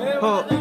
हो.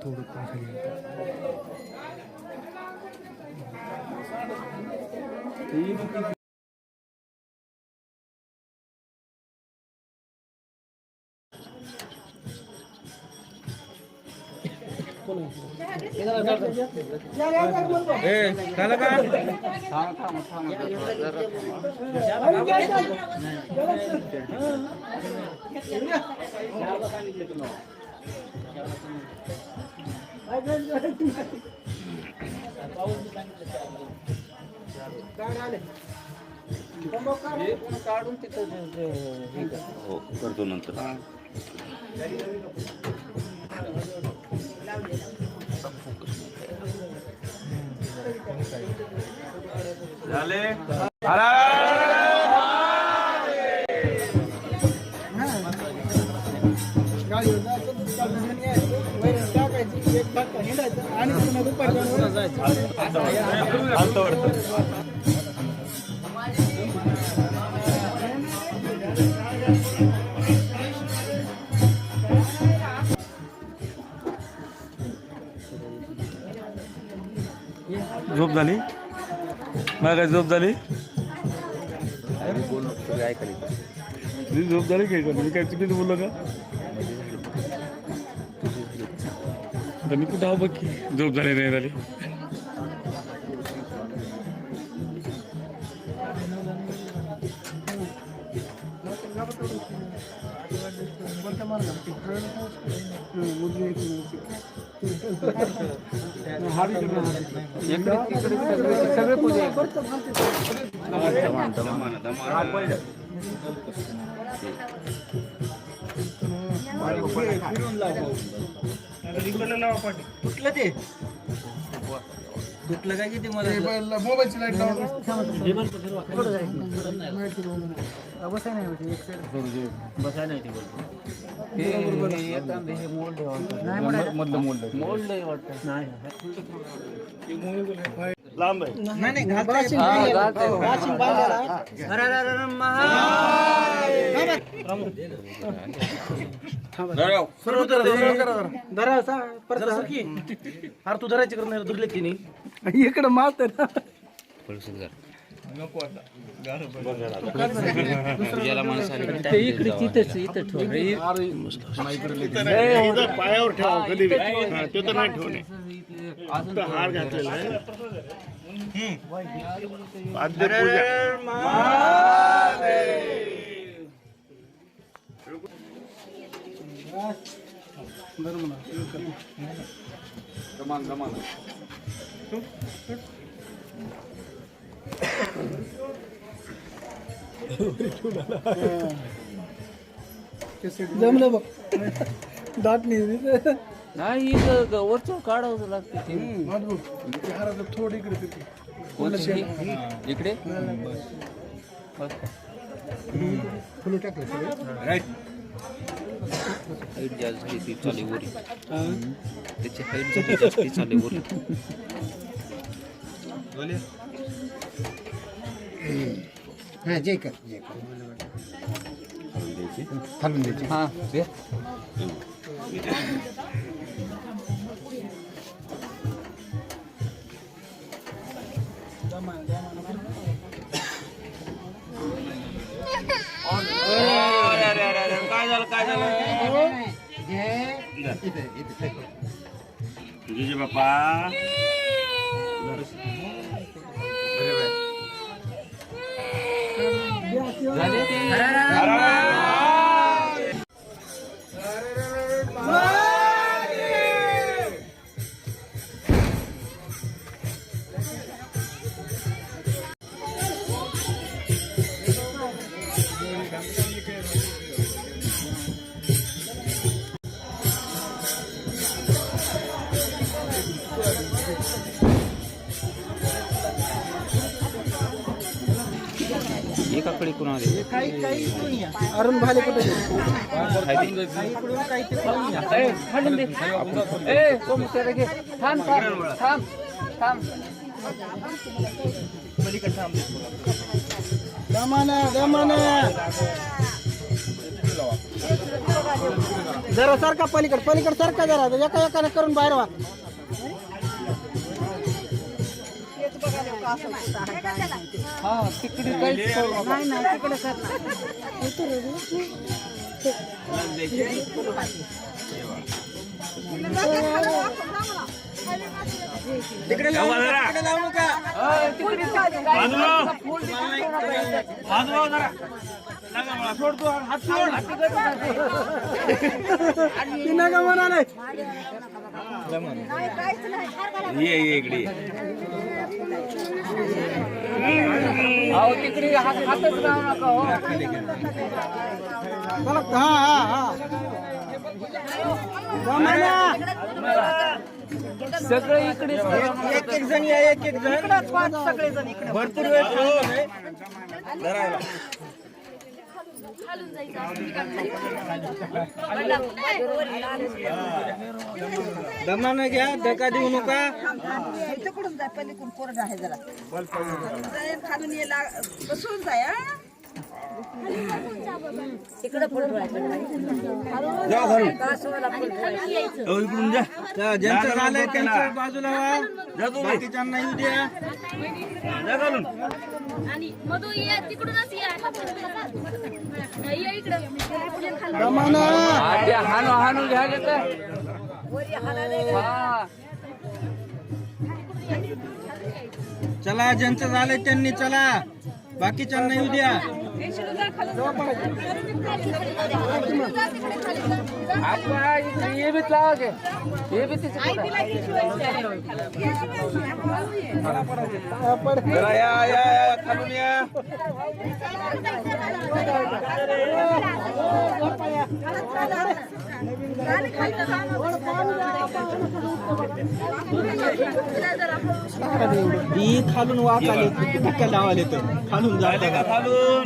थोडं खाली झालं का? काढून तिथं हो करतो नंतर. झाले झोप झाली मला काय झोप झाली झोप झाली काय मी काय चुकीचं बोललो का मी कुठं आहो बघ की झोप झाली नाही झाली सगळे पूजे कुठलं ते कुठलं काय किती मला मोबाईलची लाईट बसाय नाही बसाय नाही मोल्ड वाटतं नाही लांब आहे नाही अरे तू धरायची करणार धुरले की नाही इकडं मात नको आता पायावर ठेवा कधी ते तर नाही ठेवणे हार घातलेला आहे जमलं बघ दाट नाही वरचं काढावं लागते थोडी इकडे इकडे फुलं टाकलं राईट हाईट जास्त ती चाली वरी त्याची हाईट जास्त चाली वरी हा जय कर खालून द्यायची हां दे काय झालं तुझे बाप्पा एकाकडे कोण आले अरुण भाले कुठे थांब जरा सारखा पलीकड सारखा जरा एका एकाने करून बाहेर व्हा. तिकडे काहीच करू नका. तिकडे लावू नका. सोडतो हात सोड. नका म्हणाले. ये इकडे. अहो तिकडे हातच लावू नका हो. सगळे इकडे एक जण या. एक जण सगळे जण इकडे भरपूर वेळ दमानं घ्या. धक्का देऊ नका. तिकडून जाय पलीकडून कोरडा आहे जरा खालून ये बसून जाय. इकडे इकडून जा. ज्यांचं झालंय त्यांच्या बाजूला व्हा. बाकीच्यांना येऊ द्या. आणि मधू ये तिकडूनच या इकडं हाणू घ्यायला तर. चला ज्यांचं झालंय त्यांनी चला. बाकीच्यांना येऊ द्या. ये बीत लावा गे. ये बीत या खालून या. ही खालून वाक आले. धक्का लावाले तर खालून जाते का खालून.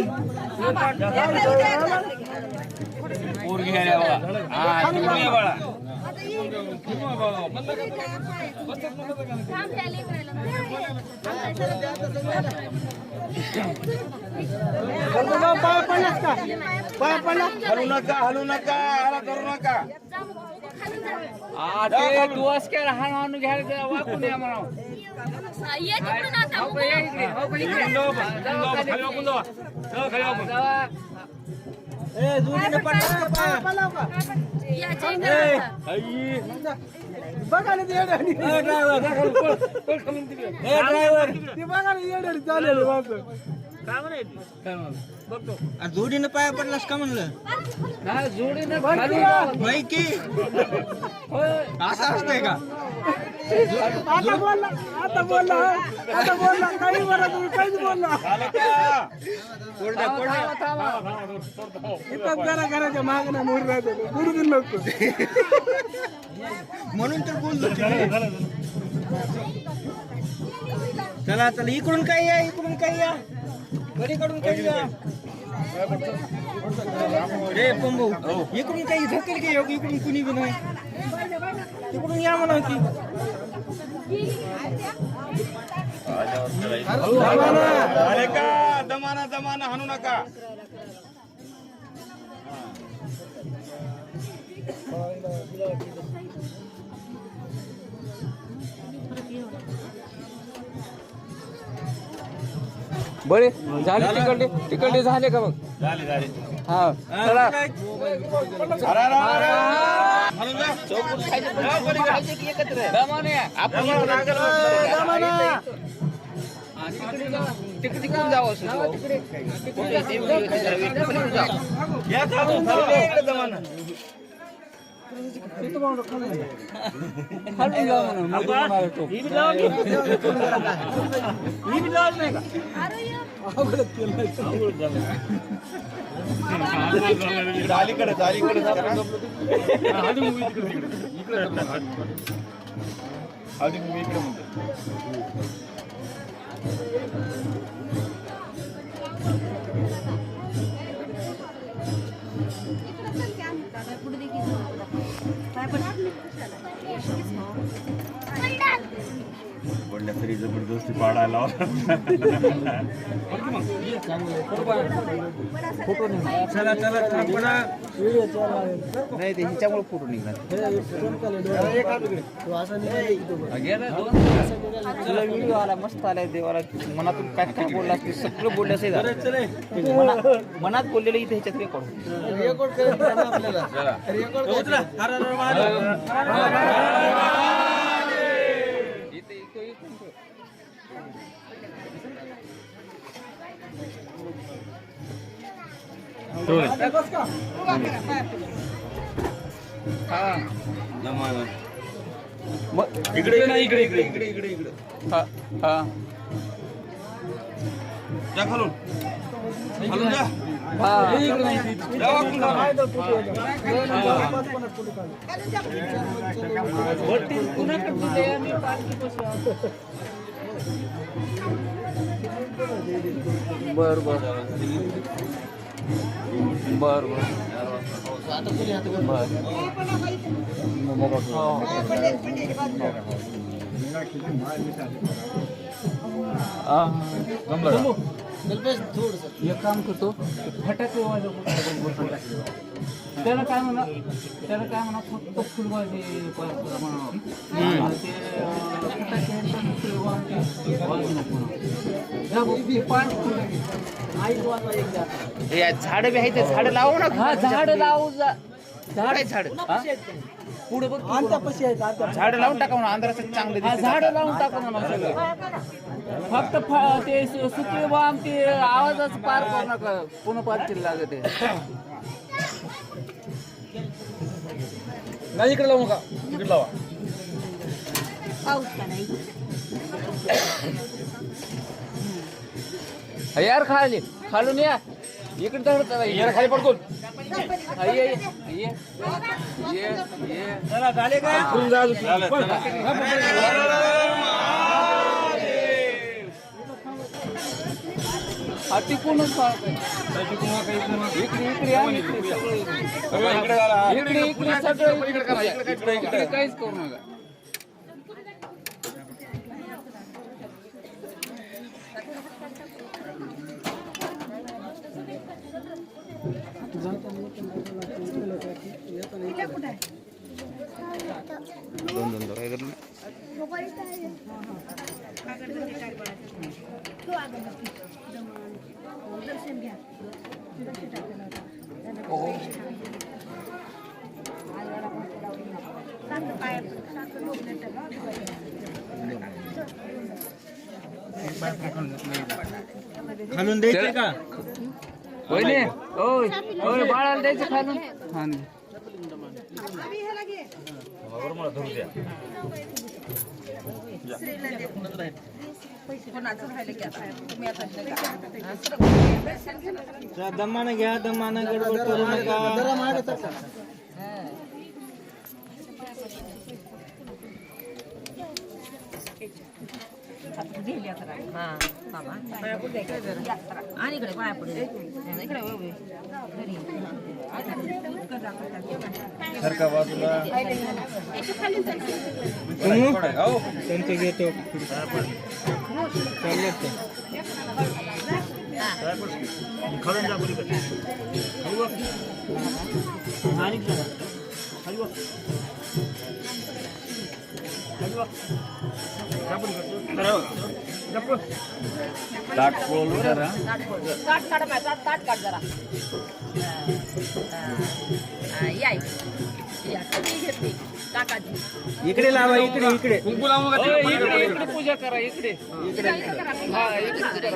हलू नका. हाला करू नका. दिवस काय हाणू घ्यायला वाकून या म्हणा. ये तिकडून आता जोडीने बघा जोडीनं पाया पडलास का म्हणलं. जोडीने नाही की असं असतंय का. आता बोलला काही बोला तुम्ही काहीच बोलला. इथं जरा घराच्या मागण्या मोड राहते नको म्हणून तर बोललो. चला इकडून काही या. पलीकडून काही या. रे पंबू इकडून काही धकेल की इकडून कुणी बी नाही. तिकडून या म्हणा की. दमाना हाणू नका. बरे झाले. तिकडे झाले का मग. झाले. हा चला. तिकडून जावं कुठल्या तरी जबरदस्ती पाडायला चला चला नाही ते ह्याच्यामुळे फोटो निघाला व्हिडिओ आला मस्त आलाय देवाला मनातून काय काय बोलला ते सगळं बोललं असेल मनात बोललेलं इथे ह्याच्यात रेकॉर्ड इकडे नाही इकडे इकडे इकडे इकडे इकडे हा हा जा खालून खालून जा बर बर बर बर एक काम करतो फटाके त्याला काय म्हणा फक्त फुलबाजी झाड बी आहे ते झाड लावू ना हा झाड लावू झाड आहे झाड पुढे बघ झाड लावून टाका म्हणून अंधाराचं चांगलं झाड लावून टाका म्हणा सगळं फक्त ते सुकी बाम ते आवाजच पार करू नका पुन्हा पार केलं लागत नाही इकडे लावू नका इकडे लावा यार खालून या इकडे धरत यार खाली पडतो चला झाले का तिकूनच इकडे सगळं काहीच करू नका दोन काय करलं दर्शन घ्या खालून द्यायचे का होय ने ओय ओय बाळाला द्यायचं खालून हा दमानं घ्या दमानं गडबड करू नका आणि इकडे पाया पडले इकडे सारखा बाजूला त्यांचं घेतो खालून जा पलीकडे आणि खाली बघ ताट बोल जरा ताट काढ जरा इकडे लावा इकडे इकडे कुंकू लावू नका इकडे पूजा करा इकडे हा इकडे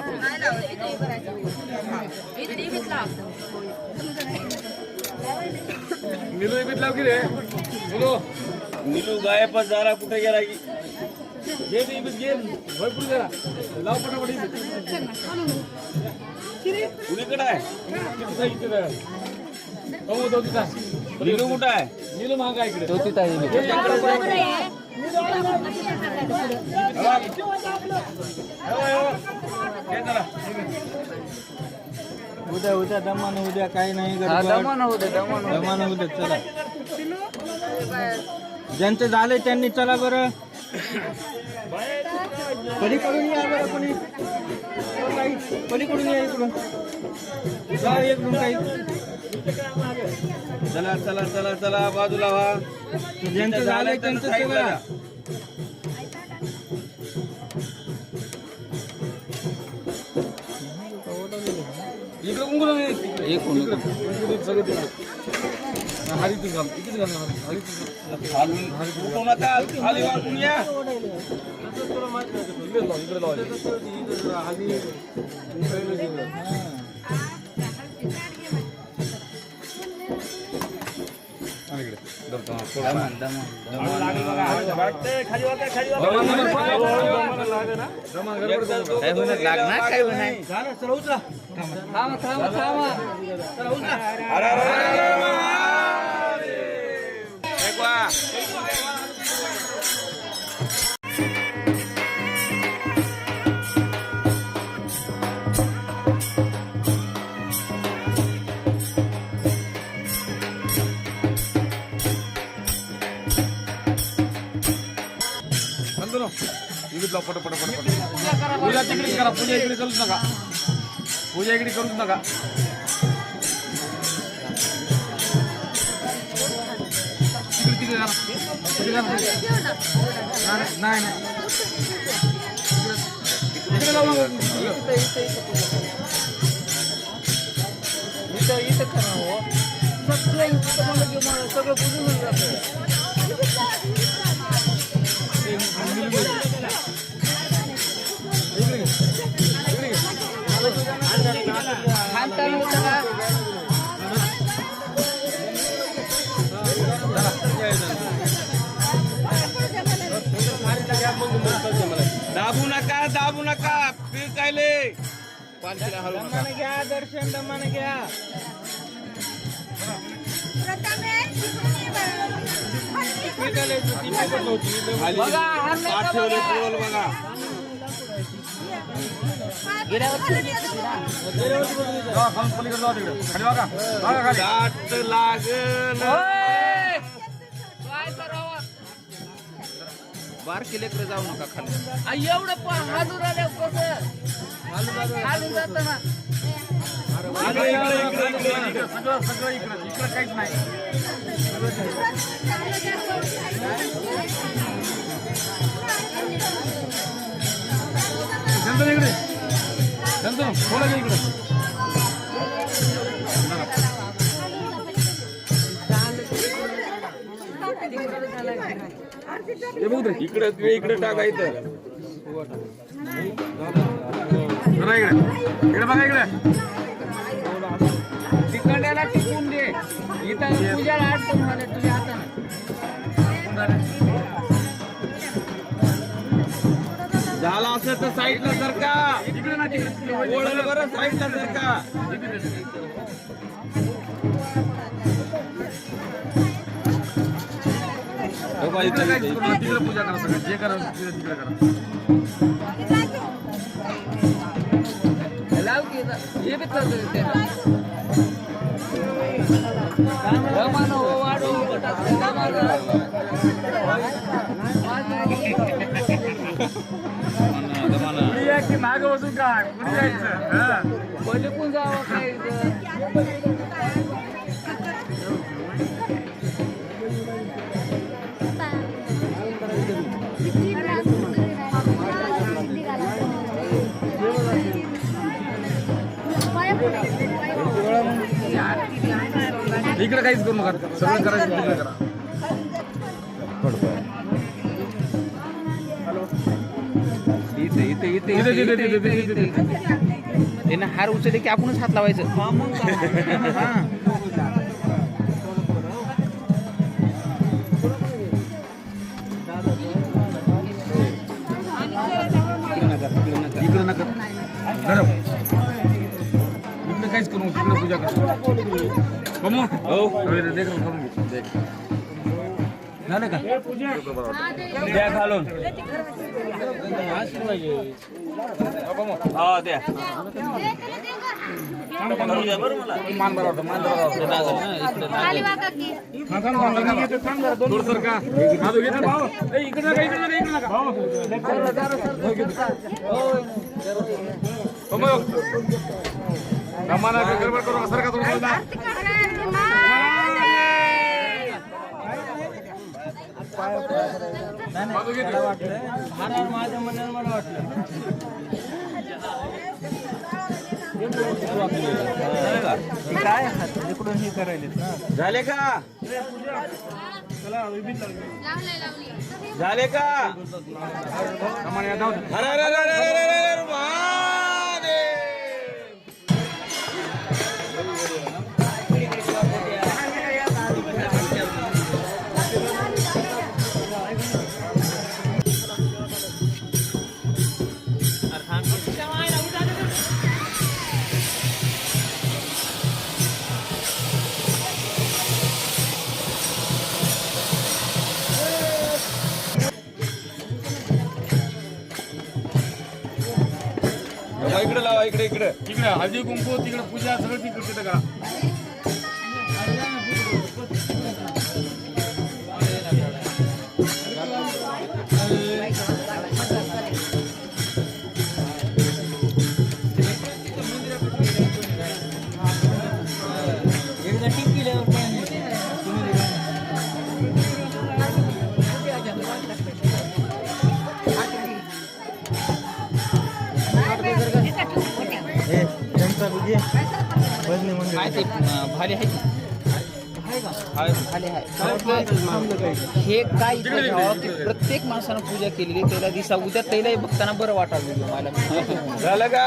नीलू इकडे लाव की रे नीलू गायब जरा कुठे गेला की घे ते इकडे घे भरपूर जरा लाव पटापट कुणीकडे आहे इकडे हो तो तिथं नीलू कुठं आहे नीलू महागा इकडे तो तिथं आहे उद्या उद्या दमानं उद्या काही नाही दमान होते दमानं उद्या चला ज्यांचं झालंय त्यांनी चला बरं पलीकडून या बरं कोणी काही पलीकडून या इकडून जा इकडून काही चला चला चला चला बाजूला व्हा. ज्यांचं झालंय त्यांचं साईडला सगळं. जा. इकडे कुंकू एक कोण उठू नका खाली वाकून या. काय होणार लागणार काय होणार थांबा थांबा थांबा अरे, अरे, अरे, अरे, अरे. एक वा. पूजा तिकडे करा. पूजा इकडे करूच नका. पूजा इकडे करूच नका. तिकडे करा. तिकडे करा. नाही नाही इकडे लावू नका. इथं करा हो सगळं इथं म्हणलं की मग सगळं बुजून जातं. खानता नव्हतं का दाबू नका दाबू नका. पीर कायले पालखीला हलवू नका. घ्या दर्शन दमाने घ्या. बघा पाठ ठेवले पोल बघा. दाट लागल. काय करावं बारकी लेकरं जाऊ नका खाली. एवढं हालून आल्या कसं हालून जात ना. इकडे इकडे इकडे इकडे इकडे सगळं सगळं इकडे इकडे काहीच नाही. चंदन इकडे चंदन थोडं इकडे. इकडे इकडे टाकायचं. इकडे इकडे बघा इकडे. तिकडल्याला टिकून दे. इथं पूजाला अडचण झाले तुझ्या हाताने. झाला असं तर साईडला सरका. इकडे ना तिकडे ओळख बरं साईडला सरका. तिकडे पूजा करा सगळं जे करा तिकडे करा. लाव की हे बी चालतं ते. दमानं हो वाढो दमानं. की मागे बसून काय पुढे जायचं. पहिले कोण जावं काय इकडे काहीच करू नका. सगळं करायचं तिकडे करा. इथे इथे इथे त्यांना हार उचलले की आपणच हात लावायचं. हा इकडे नका गरम. इकडे काहीच करू नका. तिकडे पूजा करा. कमू हो देख करून घे. झालं का द्या घालून. हा द्या. मान बरं वाटतं, मान बरं वाटतं. खाली वागा की थोडं सर का माझं घेतो भाऊ इकडे नका रमाना गडबड करू सर का थोडं माझं घेतो माझ्या मनाला मला वाटलं काय हात इकडून हे करायले झाले का लावली झाले का अरे इकडे लावा इकडे हळदी कुंकू तिकडे पूजा सगळं तिकडे करा काय ते भाले आहे हे काय इथं घ्यावं की प्रत्येक माणसानं पूजा केलेली त्याला दिसा उद्या त्यालाही बघताना बरं वाटावं मला झालं का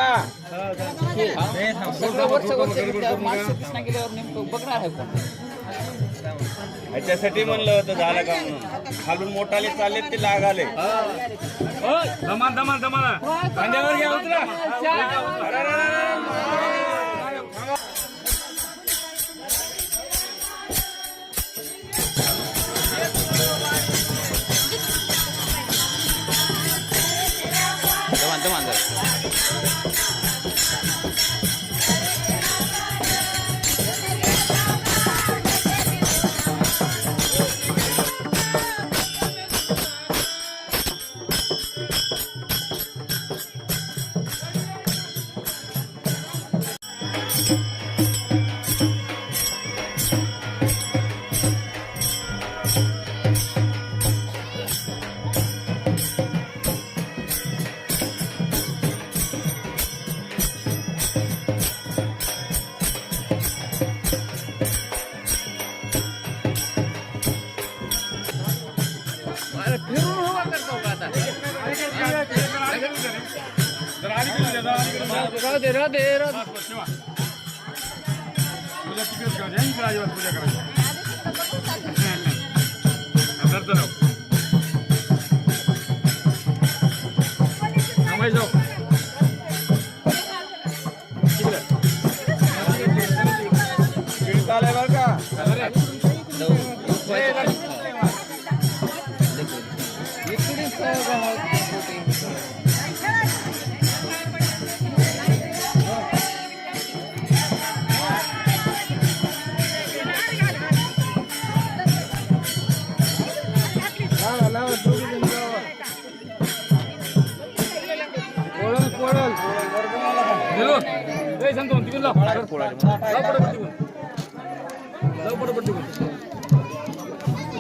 माणसं कृष्णा गेल्यावर नेमकं बघणार आहे कोण ह्याच्यासाठी म्हणलं होतं झालं का म्हणून खालून मोठाले चालले ते लागाले दमान खांद्यावर घ्या उतरा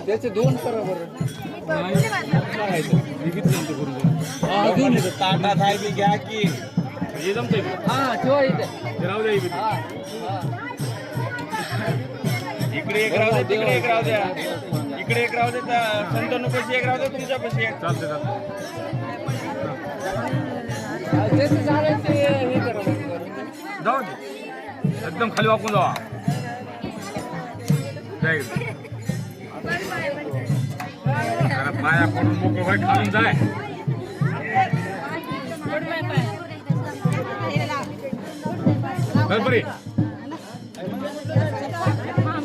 त्याचे दोन करा बरं ताटात आहे की घ्या की हा ठेवा इथे इकडे एक राहू दे तिकडे एक राहू द्या इकडे एक राहू दे संतनूपाशी एक राहू दे तुझ्यापाशी एक चालते त्याचे झाले ते हे करा जाऊ दे एकदम खाली वाकून जावा पाया पडून मोकळं व्हाय खालून जाय बरे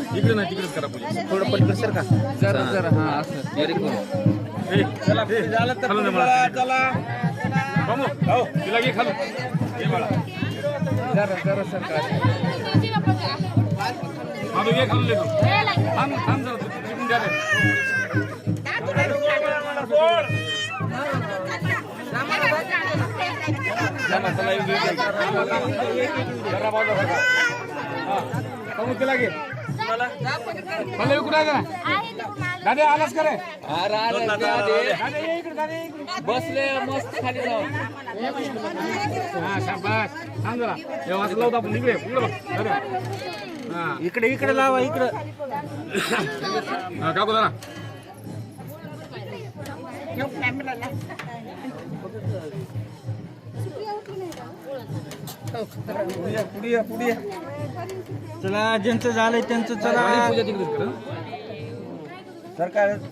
इकडे नाही तिकडेच करा पूजा थोडं पटकन सर का जरा जरा हा असं व्हेरी गुड चला झालं तर चला तिला घे खालून घे बाळा जरा सरकार माधू घे खालून लेतो थांब थांब जरा तिकडून द्या रे. चला चला येऊ दे. जरा बाजू बघा. हा कमून केला घे मला कुठे आहे दादा आलास का रे बसले मस्त खाली जाऊन हा शाबास थांब जरा हे वाचलं होतं आपण इकडे पुढे बघ अरे हा इकडे लावा इकडे हा काकू जरा पुढे चला ज्यांचं झालंय त्यांचं चला पूजा तिकडेच कर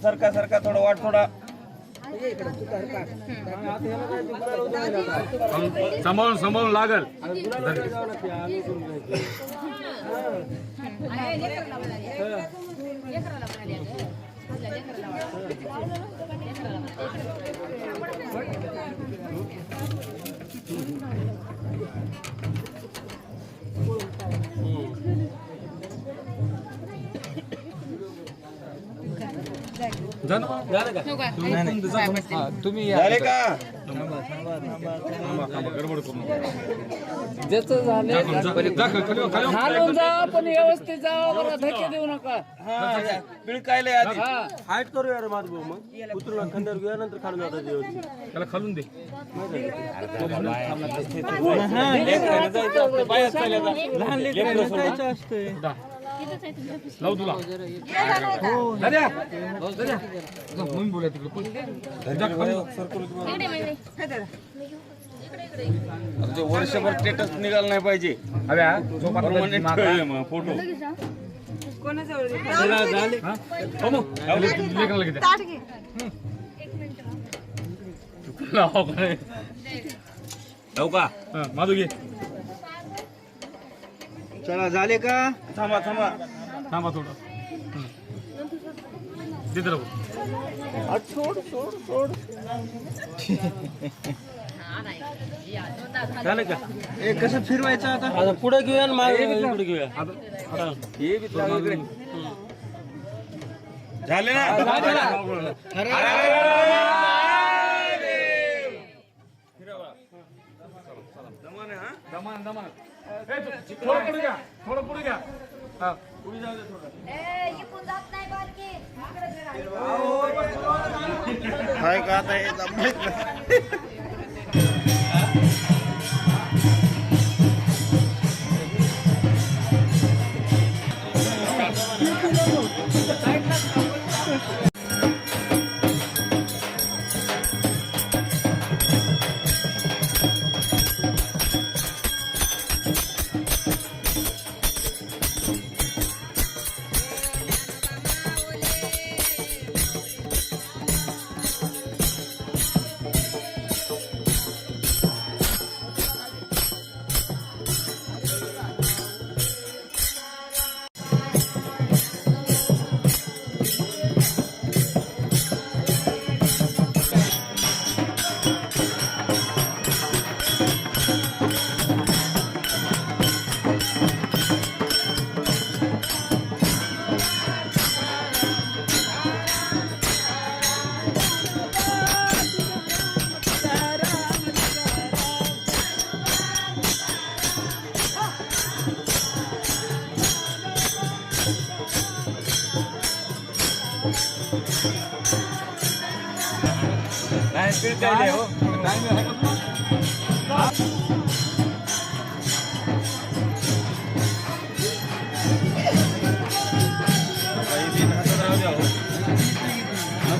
सरकार थोडं वाट थोडा सांभाळून लागल तुम्ही झाले का गडबड करू नका. ज्याचं झालंय खालून जा पण व्यवस्थित जावा बरं धक्के देऊ नका बिळ कायले आधी हा हाईट करू यार माझं भाऊ मग उतरून खंडर घेऊया नंतर खालून जातात व्यवस्थित त्याला खालून दे लहान लेकरांना जायचं असतंय लावू तुला दाद्या म्हणून बोला तिकडे वर्षभर स्टेटस निघाल नाही पाहिजे फोटो माधू घे चला झाले का थांबा थोडं देत राहू सोड झालं का हे कसं फिरवायचं आता पुढे घेऊया पुढे घेऊया हे बी इकडे झाले ना दमान थोडं पुढे घ्या हा पुढे जाऊ दे थोडं काय का आता हे जमत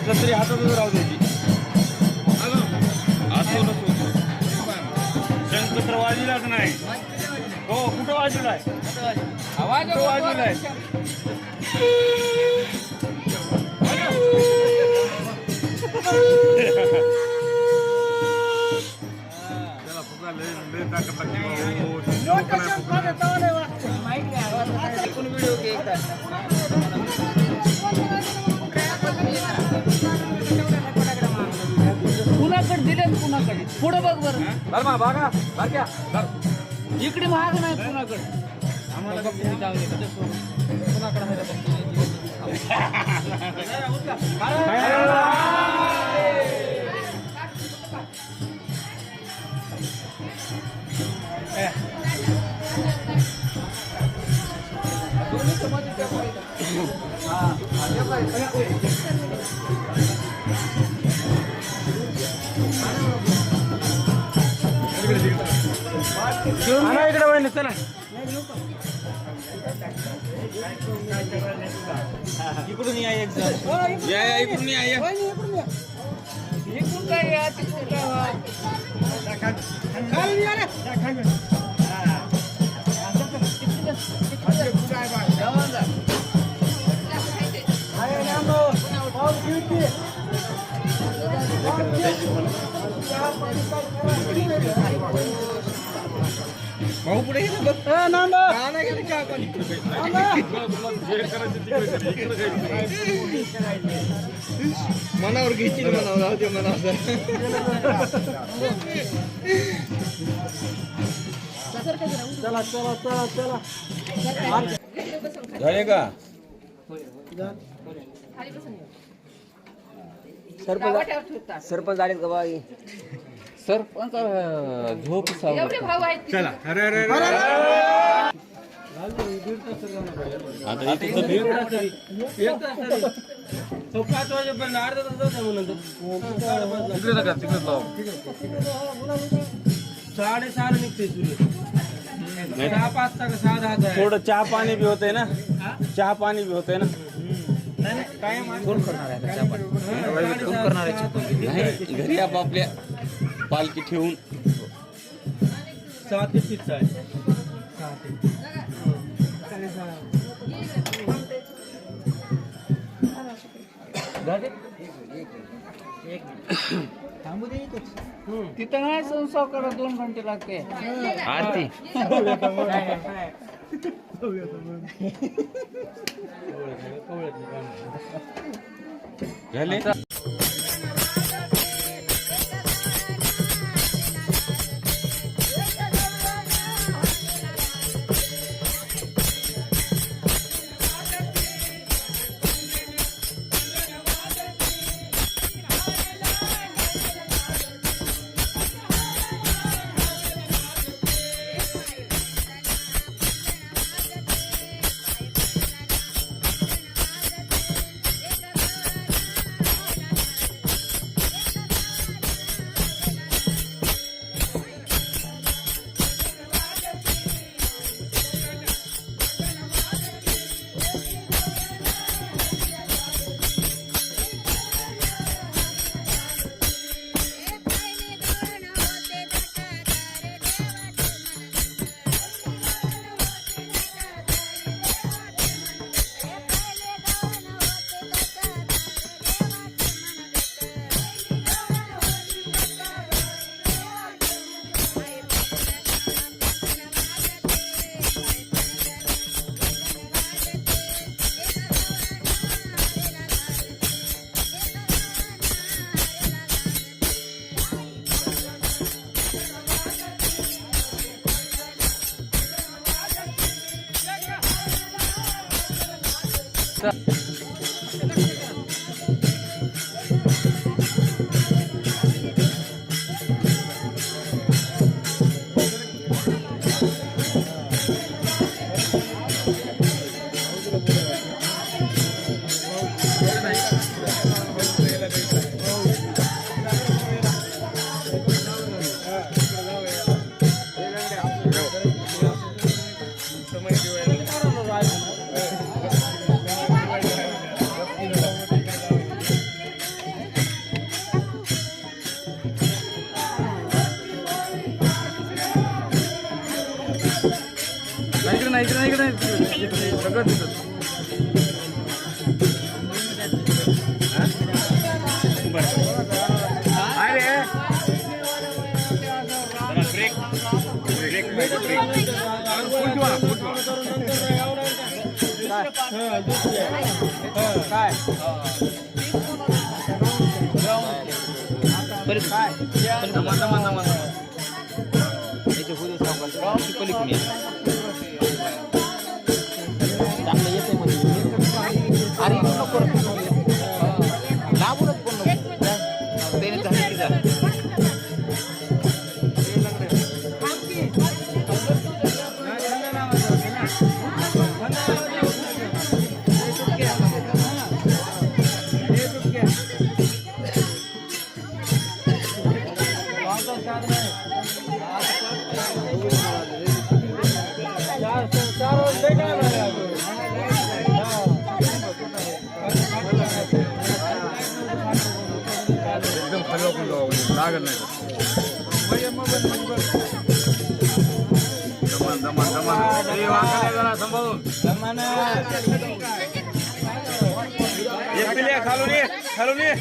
तरी हातातच राहू द्यायची शंकर वाजलाच नाही हो कुठं वाजलाय आवाज वाजलाय कुणाकडे दिले कुणाकडे पुढे बघ बरं धर्मा बागा बारक्या धर इकडे महाग नाही कुणाकडे आम्हाला इकडे वळले चला इकडून या एक जण. या इकडून या इकडून काय या तिकडून काय व्हा. जाऊन जा. भाऊ पुढे ये ना बघ. नाना गेले चहा पाणी. मनावर घ्यायची ना मनावर राहू दे मनावर. झाले का सरपंच आलेत का बाई? सरपंच झोप सावध. चला अरे अरे तो 5 वाजेपर्यंत अर्धा तास जाऊ म्हणून तिकडे नका तिकडे लाव 6:30 निघते सूर्य 6:05 का 6:10 थोडं चहा पाणी बी होतंय ना चहा पाणी बी होतंय ना कोण करणार आहे आता चहा पाणी? कोण करणार आहे चहा पाणी? नाही घरी आपापल्या पालखी ठेवून 6 ते 30 आहे तिथं नाही संसार करा 2 घंटे लागते आरती झाले काय पलीकडून या चांगलं येते मध्ये अरे नको लांबूनच कोण नको त्याने झाली की झालं एकदम खाली वाकून जावं लागत नाही दमान जरा सांभाळून खालून ये खालून ये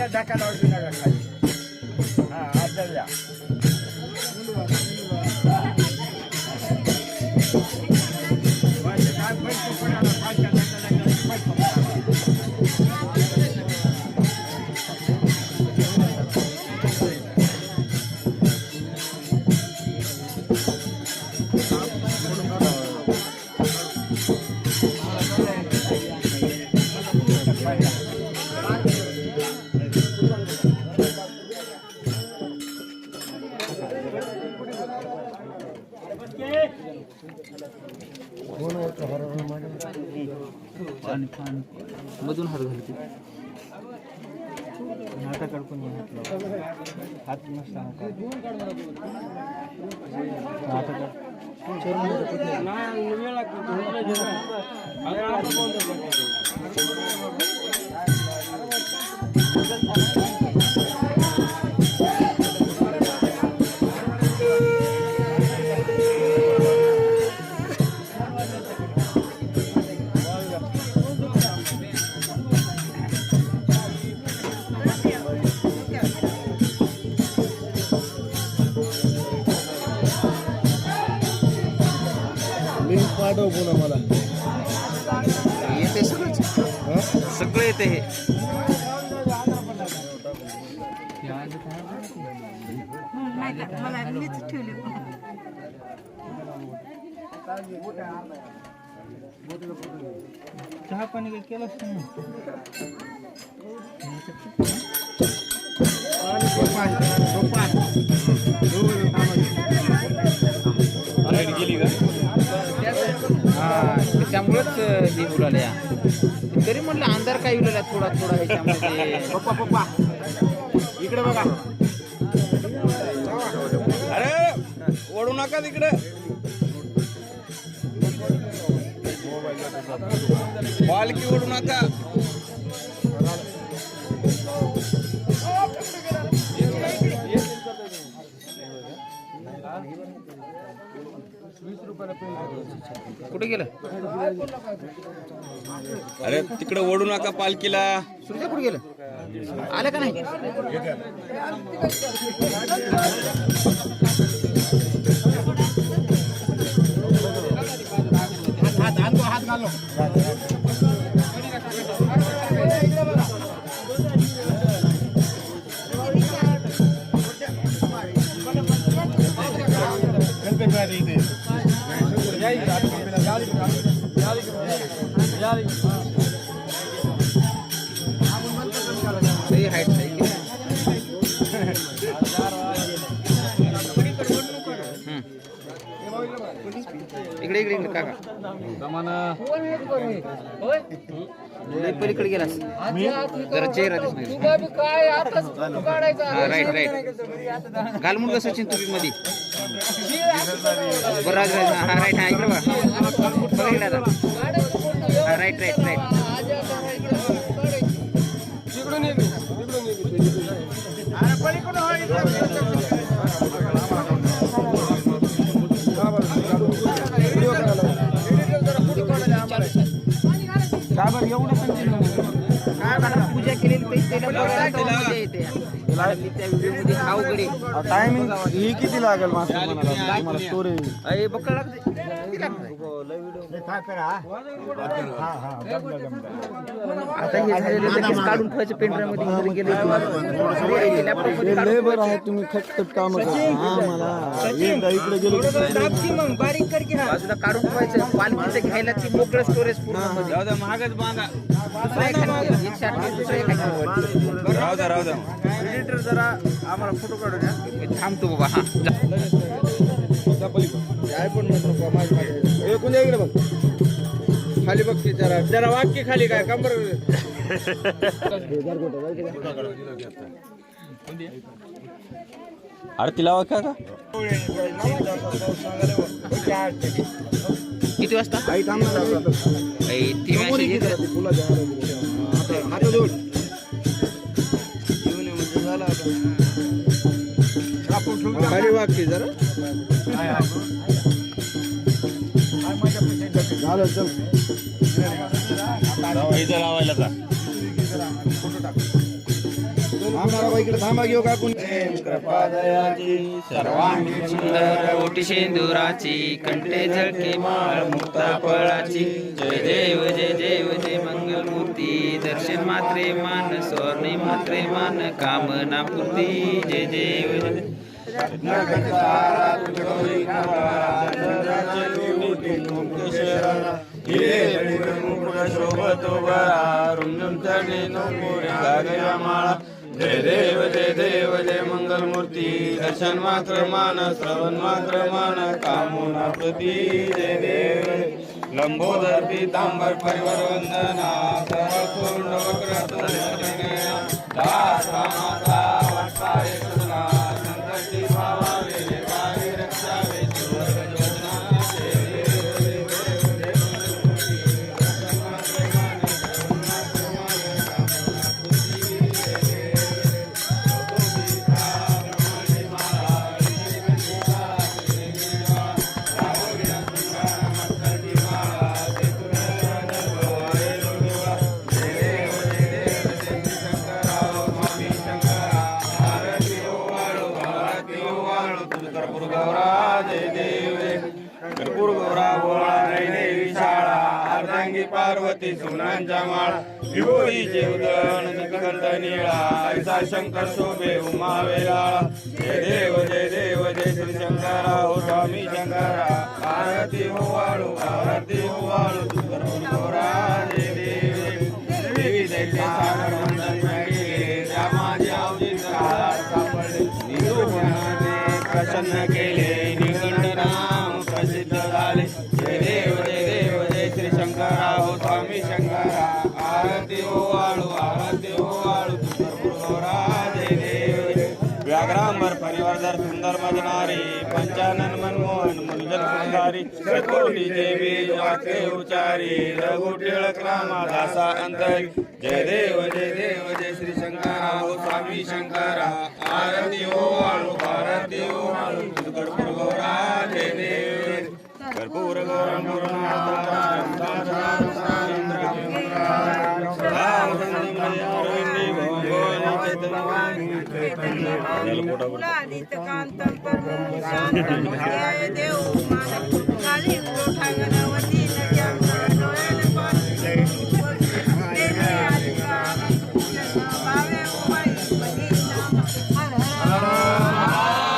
ढाका लावली नका खाली हा आदल्या मधून हात घालते हात नसता पाठव पुन्हा मला येते सगळं सगळं येते हे मला मीच ठेवली चहा पाणी काही केलंच नाही गेली का त्याच्यामुळेच हे उलाले तरी म्हटलं अंधार काय उलाला थोडा थोडा ह्याच्यामध्ये पप्पा इकडे बघा अरे ओढू नका तिकडे पालखी ओढू नका कुठे गेलं अरे तिकडे ओढू नका पालखीला सुरजा कुठे गेलं आलं का नाही हात घालो इकडे इकडे इकडे काका पलीकडे गेलास जरा चेहरा राईट राईट घाल मुलगा सचिन तुम्ही मध्ये बरं हा राईट हा इकडे बघा इकडे आता हा राईट राईट राईट पूजा केलेली पैसे येते लागली त्या व्हिडिओमध्ये अवघडे टायमिंग ही किती लागेल तुम्हाला स्टोरी अरे बकळ लागते किती लागते? आता हे झालेलं लगेच काढून ठेवायचं पेनड्राईव्ह मध्ये घरी गेले लॅपटॉप मध्ये काढून लेबर आहे तुम्ही खटखट काम करा मला एकदा इकडे गेलो की बाजूला काढून ठेवायचं पालखीचं घ्यायला ती मोकळं स्टोरेज पूर्ण मध्ये महागच बांधा दुसरं एखादं 128 दुसरं एखादं राहू द्या एडिटर जरा आम्हाला फोटो काढू द्या थांबतो बाबा हा जा. आयफोन एकूण इकडे बघ खाली बघ की जरा जरा वाक्य खाली काय कंबर अरे तिला का किती वाजता आई थांबणार ती मॅसेज येते. हात जोड खाली वाक्य जरा झालं चल लावायला का इकडे थांबा घेऊ का आपण सुंदर ओटी शेंदुराची कंठे झळके माळ मुक्ता फळाची जय देव जय देव जय मंगलमूर्ती दर्शन मात्रे मान स्वर्णे मात्रे मान कामना पूर्ती जय देव जय जय देव जय देव जय मंगलमूर्ती दर्शन मात्र मान श्रवण मात्र मान कामना प्रती जय देव लंबोदर पीतांबर परिवर वंदना सर्वपूर्ण संकटी भावावे पावे रक्षावे पार्वती सुनांच्या माळा विभोळीचे उदळण निकंठ निळा ऐसा शंकर शोभे उमा वेलाळा जय देव जय श्री शंकरा हो स्वामी शंकरा आरती हो वाळू आरती हो वाळू गौरा जय देव देवी दैत्य सागर मंडन मिळले त्या माझ्या अवधीत सापडले निरोधनाने प्रसन्न केले निकंठ नाम प्रसिद्ध झाले जय देव जय श्री शंकरा हो स्वामी शंकरा आरती हो वाळू जय देव व्याघ्रांबर परिवर्धर सुंदर मजनारी पंचानन मनमोहन मुंजल सुंदारी सतकोटीचे बीज वाक्य उचारी रघु टिळक रामा दासा अंतरी जय देव जय श्री शंकरा हो स्वामी शंकरा आरती हो वाळू कर्पूर गौरा जय देव कर्पूर गौरम कांतम परम शांतम जय देव काली प्रोठांगनवती नजम डोळे पाणी भावे उमाई मनीषा हर हर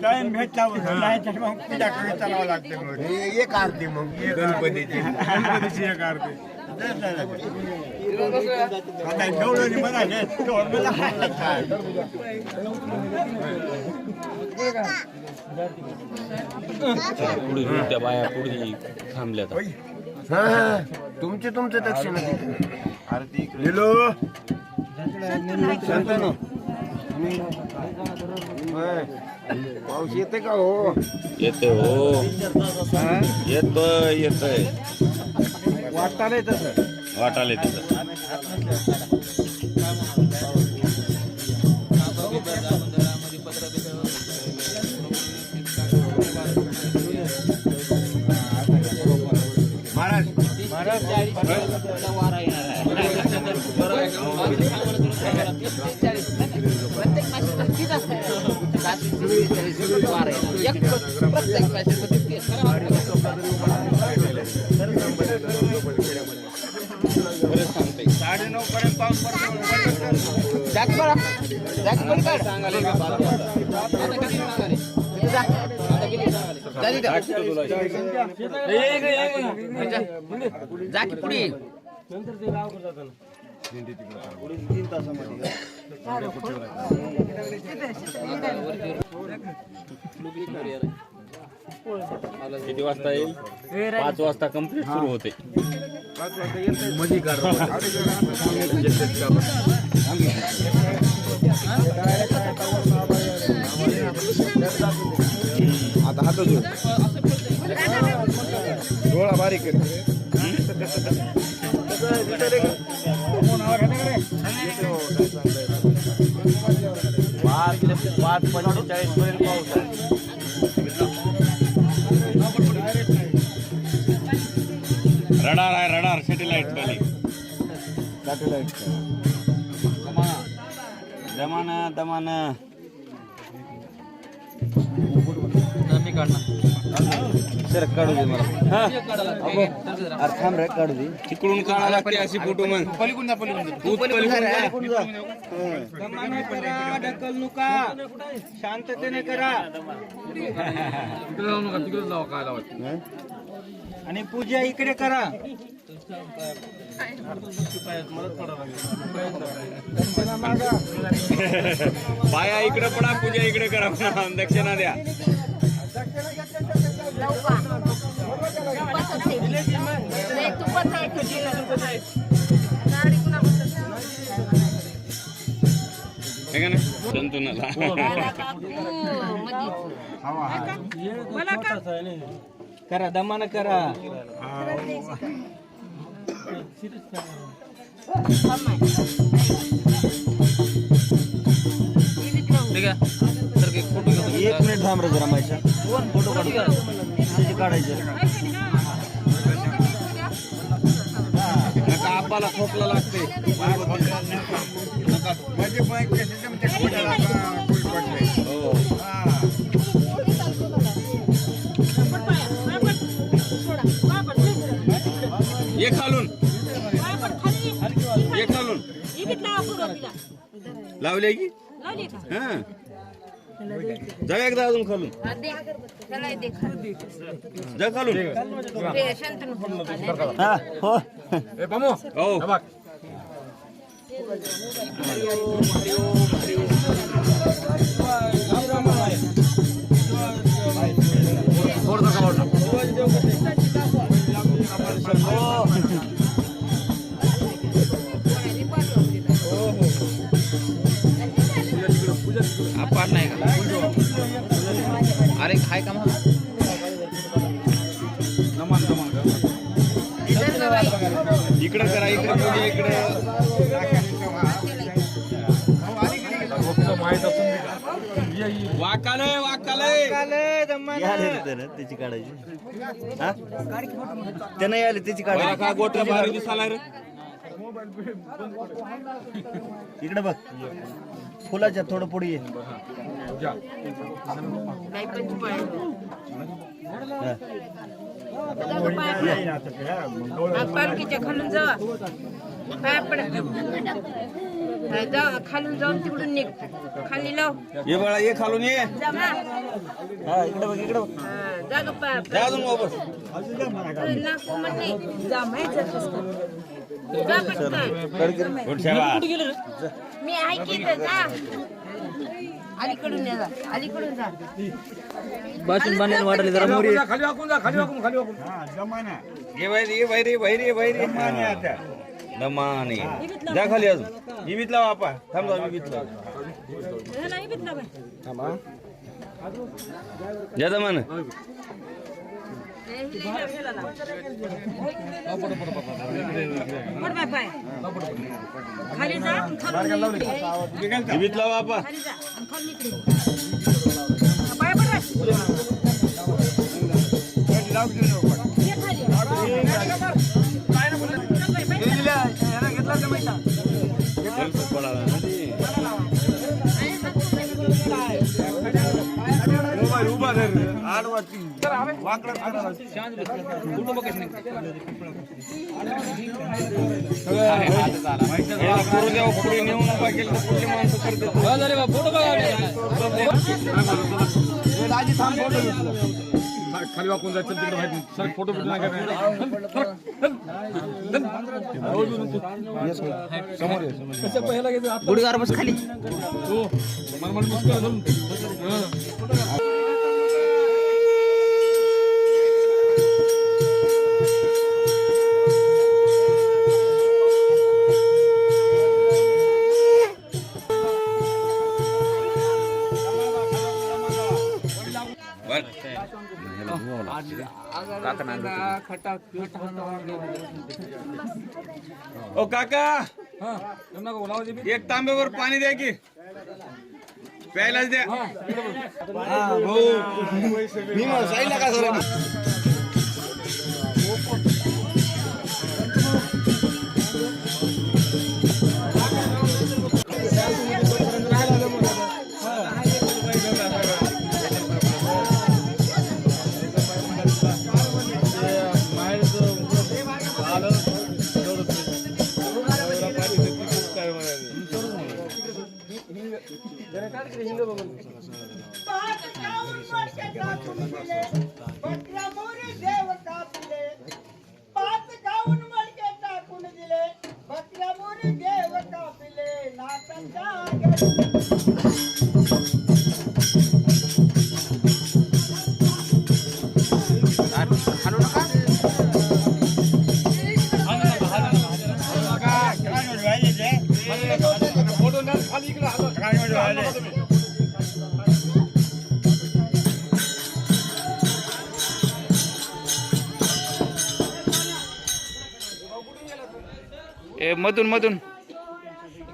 टाइम भेटला पूजा करायला चालावं लागते एक आरती मग गणपतीची एक आरती त्या बाया पुढे थांबल्या तुमचे दक्षिण दिलो पाऊस येते का हो येते हो येतोय वाटता नाही तसं वाटाले तिथं प्रत्येक पैसे साडेनऊ पर्यंत पाऊस पडतो. जाकी पुढे किती वाजता येईल? 5 वाजता कंप्लीट सुरू होते. आता हात डोळा बारीक पाच 45 पर्यंत पाऊस आहे. रडार आहे, रडार सॅटेलाइट खाली. दमाना दमाना सर काढू दे मला. थांब रे काढू दे. तिकडून काढा लागते अशी फोटो मग. ढकल नका, शांततेने करा. आणि पूजा इकडे करा. पाया इकडे पडा, पूजा इकडे करा. दक्षिणा द्या. करा दमान करा. एक मिनिट थांब रे जरा. माझ्या फोटो काढायचे. नका आपाला खोकला लागते. माझे बाईक हो. ये खालून, ये खालून लावले की. हा जा एकदा अजून खालून. जा खालून. हा हो हो. आपण नाही का? अरे खाय का मग इकडे करा. इकडे पूजा इकडे. वाकालय वाकालय त्याची काढायची. ते नाही आले त्याची काढायची. गोट भारी दिसायला रे. इकडे बघ, फुलाच्या थोडं पुढे ये. पालखीच्या खालून जावा, पाया पडा, खालून जाऊन तिकडून निघ, खाली लाव. ये बाळा ये खालून ये. जा मा. हा इकडे बघ, इकडे बघ. जा ग पाया जा अजून वापस. नको म्हणणे. जा माहिती जा पटकन. मी आहे की इथं, जा अलीकडून ये, जा अलीकडून जा. बसून बांधायला वाटले जरा मोरी. खाली वाकून जा, खाली वाकून, खाली वाकून. जमाना ये बाहेर बाहेर बाहेर आता दमाने. जा खाली अजून. विवित लावा आपा. थांब जा विवित लावा. जा दमान. खाली जा, विवित लावा आपा. पाया पडा. पडाला पुढे नेऊन उभा केलं तर पुढले माणसं खाली वाकून जायचं तिकडे माहिती सर फोटो समोर गुडगार बस खाली ओ काका एक तांब्यावर पाणी द्या की प्यायलाच द्या मधून मधून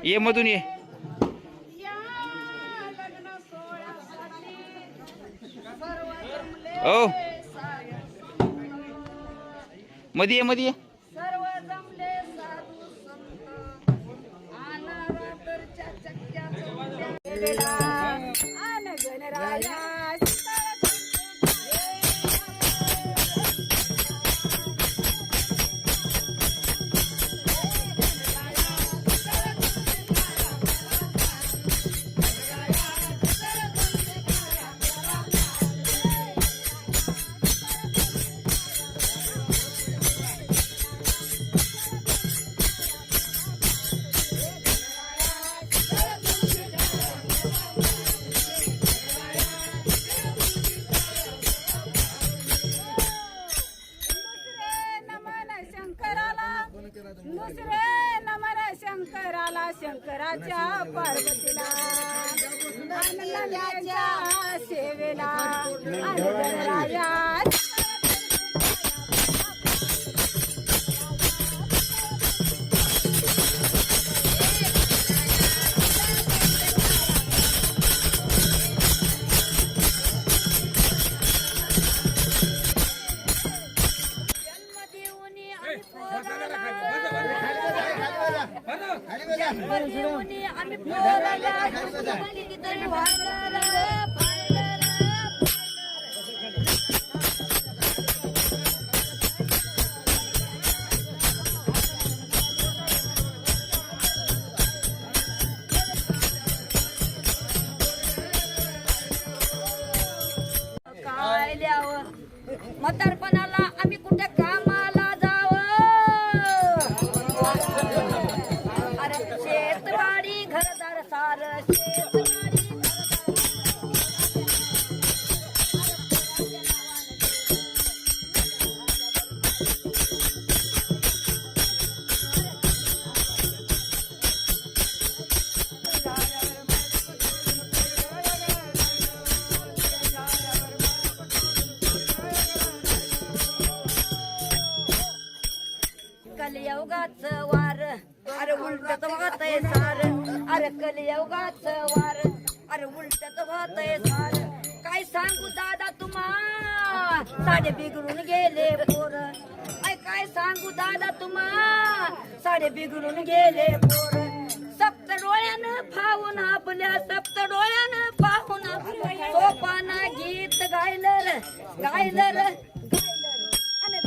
ये मधून ये ओ मध्ये ये मध्ये ये सर्व जमले साधू संत अनारातरच्या चक्क्या आन गणराया दुसरे नमन शंकराला शंकराच्या पार्वतीला आनंदाच्या सेवेला आनंदराया आम्ही काय द्यावं म्हातारपणाला आम्ही कुठे कामाला जावं अरे शेतवाडी घरदार सार शेतवाडी कलियुगाचं वार अरे उलटत वाहतय सार अरे कलियुगाचं वार अरे उलटत वाहतय सार काय सांगू दादा तुम्हा साडे बिघडून गेले पोर काय सांगू दादा तुम्हा साडे बिघडून गेले पोर सप्त डोळ्यानं पाहून आपल्या सप्त डोळ्यानं पाहून सोपाना गीत गाय गायलर आणि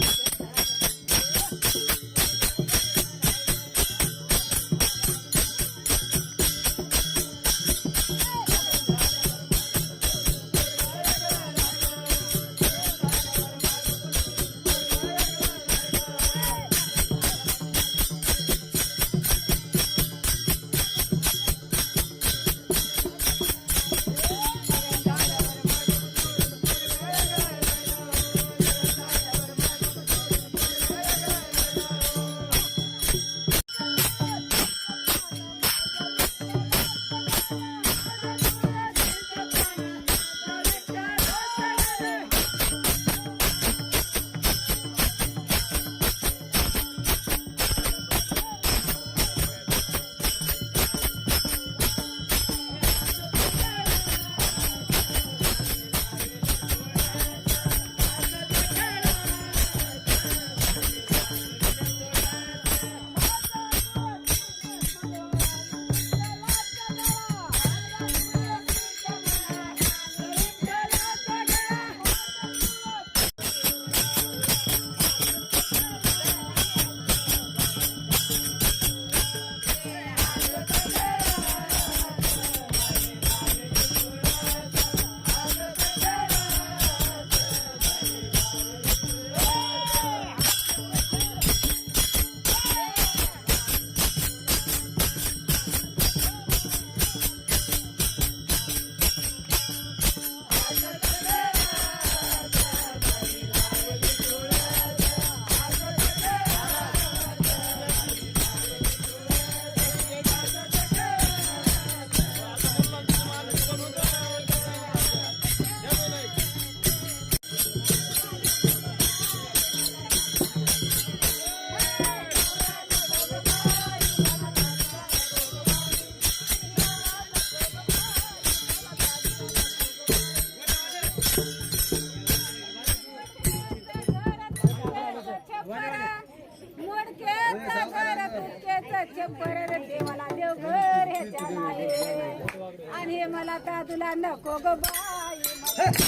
आणि मला त्या तुला नको ग बाई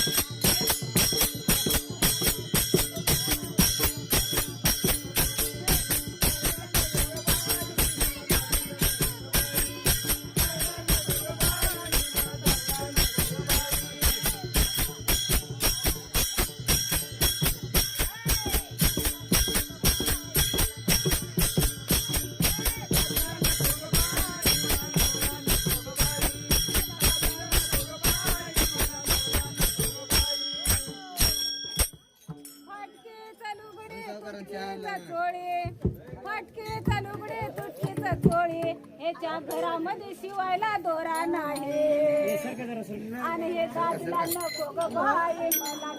फाटके लुगडे तुटकेच चोळी ह्याच्या घरामध्ये शिवायला दोरा नाही आणि हे दादला नको ग बाई मला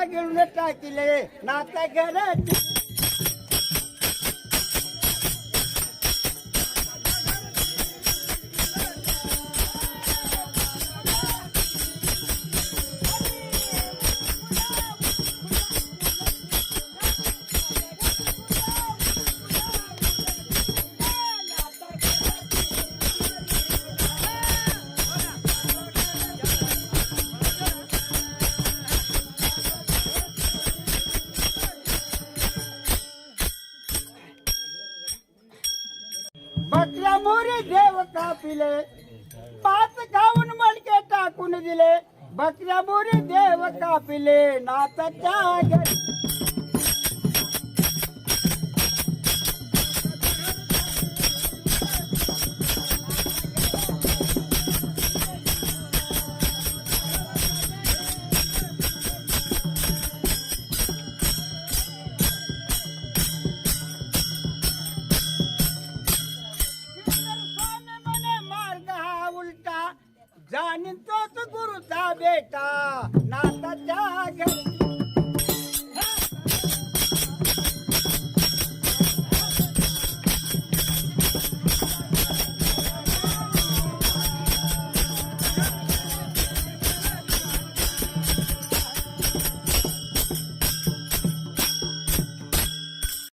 घेऊन टाकिले नाता घराची बकऱ्या मोरी देव कापिले 5 खाऊन मडके टाकून दिले बकऱ्या मोरी देव कापिले नाताच्या घरी जाणीन तोच गुरुचा बेटा नाताच्या घरी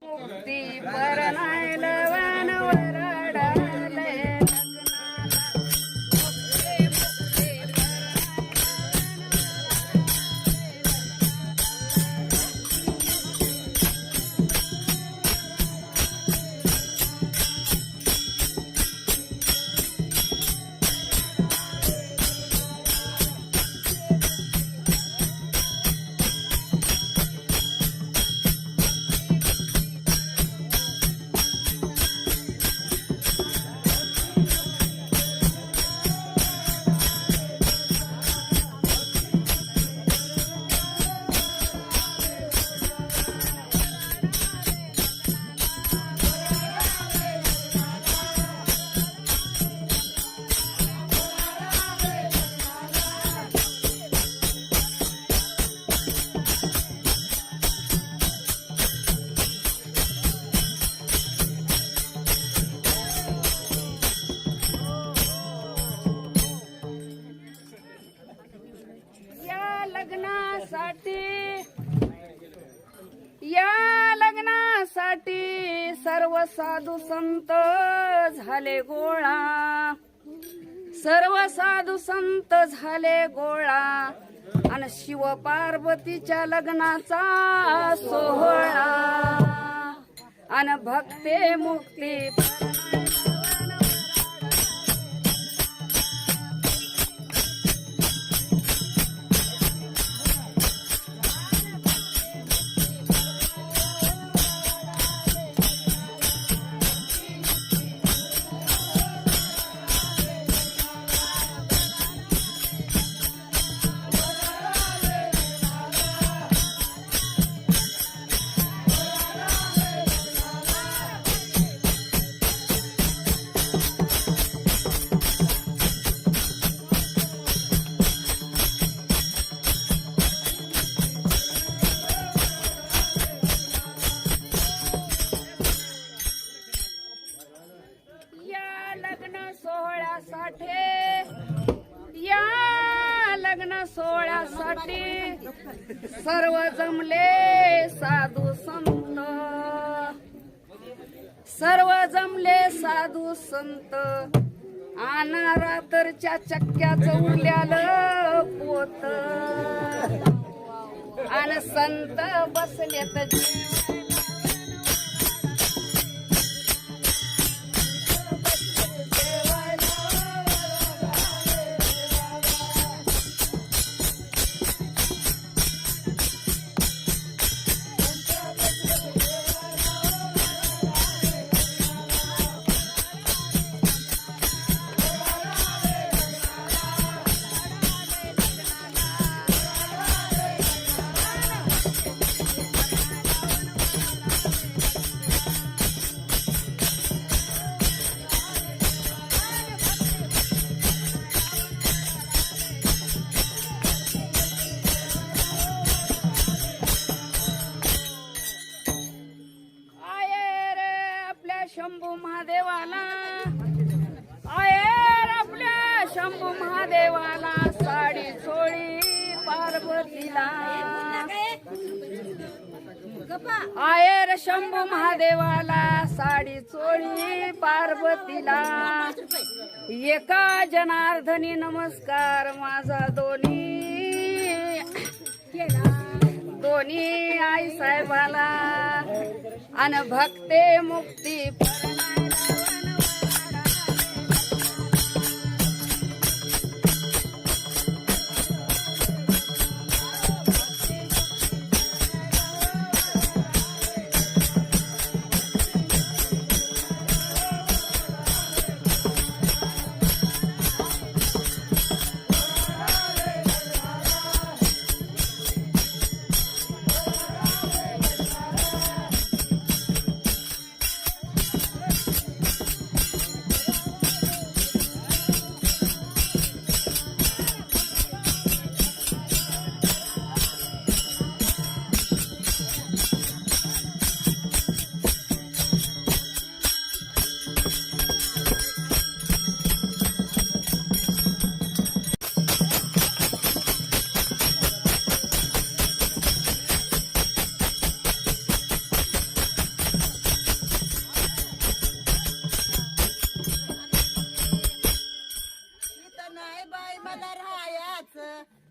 मुक्ती परनायला वरडाले या लग्नासाठी सर्व साधू संत झाले गोळा सर्व साधू संत झाले गोळा आणि शिव पार्वतीच्या लग्नाचा सोहळा आणि भक्ते मुक्ती सोहळ्यासाठी सर्व जमले साधू संत सर्व जमले साधू संत आना रात्रच्या चक्क्याचं उरल्यालं पोत आन संत बसलेत शंभू महादेवाला आहेर आपल्या शंभू महादेवाला साडी चोळी पार्वतीला आहेर शंभू महादेवाला साडी चोळी पार्वतीला एका जनार्दनी नमस्कार माझा दोन्ही आई साहेबाला अन भक्ते मुक्ती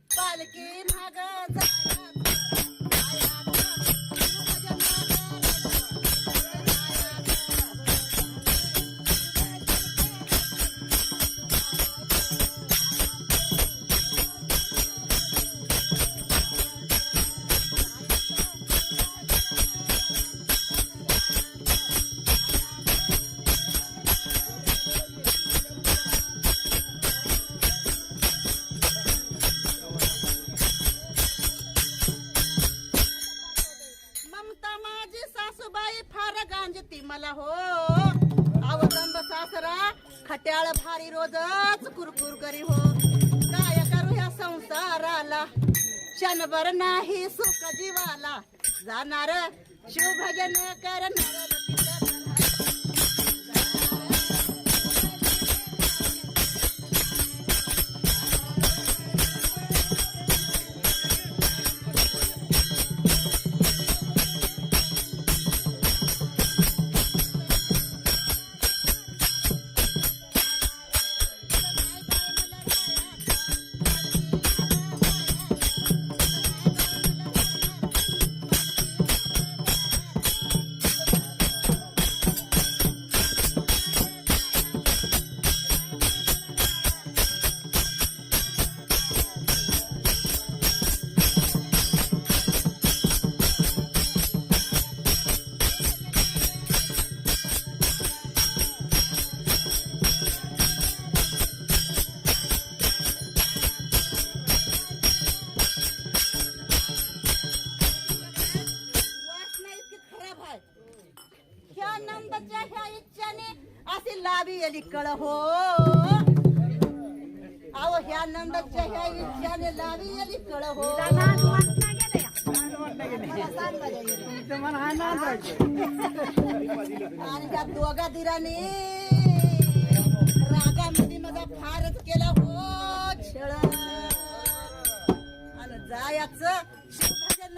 पालखी माग मला हो आवतंब सासरा खट्याळ भारी रोजच कुरकुर करी हो काय करू ह्या संसाराला क्षणभर नाही सुख जीवाला जाणार शिवभजन करणार कळ हो अहो ह्या नंदाच्या ह्या इच्छाने लावी आली कळ हो आणि त्या दोघा दिराने रागामध्ये माझा फारच केला हो छळ आणि जायाचं शिवभजन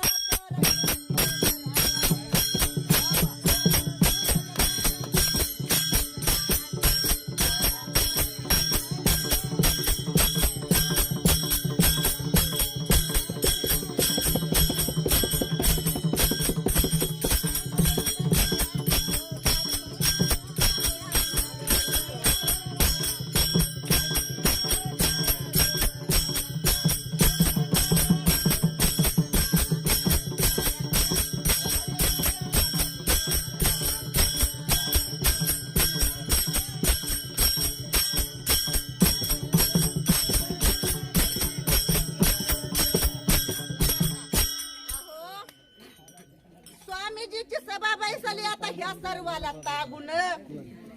सर्वाला तागुन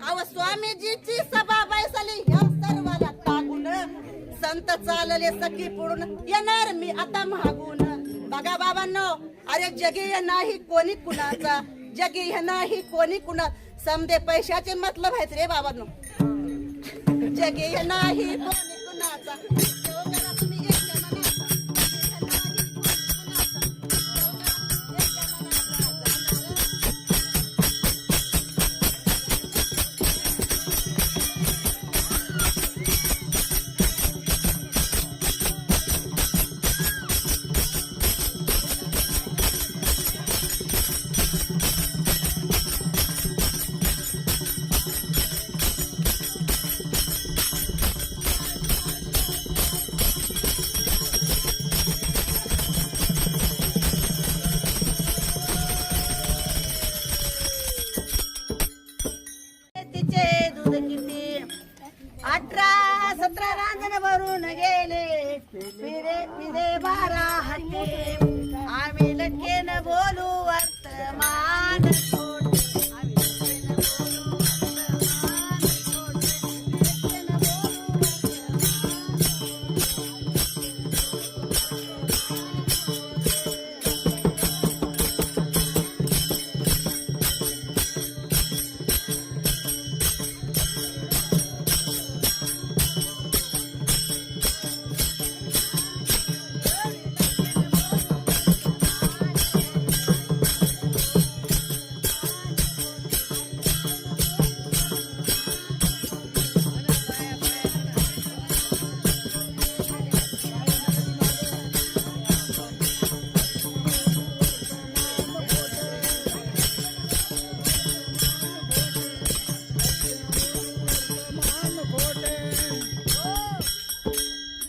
अव स्वामीजीची सभा बैसली ह्या सर्वाला तागुन संत चालले सखी पुढून येणार मी आता मागून बघा बाबांनो अरे जगी नाही कोणी कुणाचा जगी नाही कोणी कुणा समदे पैशाचे मतलब आहेत रे बाबांनो. जगे नाही कोणी कुणाचा, देव करा तुम्ही एकट्या मनाचा. तिचे दूध किती 18-17 रांजण भरून गेले, फिरे फिरे 12 हत्ती. आम्ही लटकेन बोलू वर्तमान खोटे. आम्ही लटकेन बोलू वर्तमान खोटे. लटकेन बोलू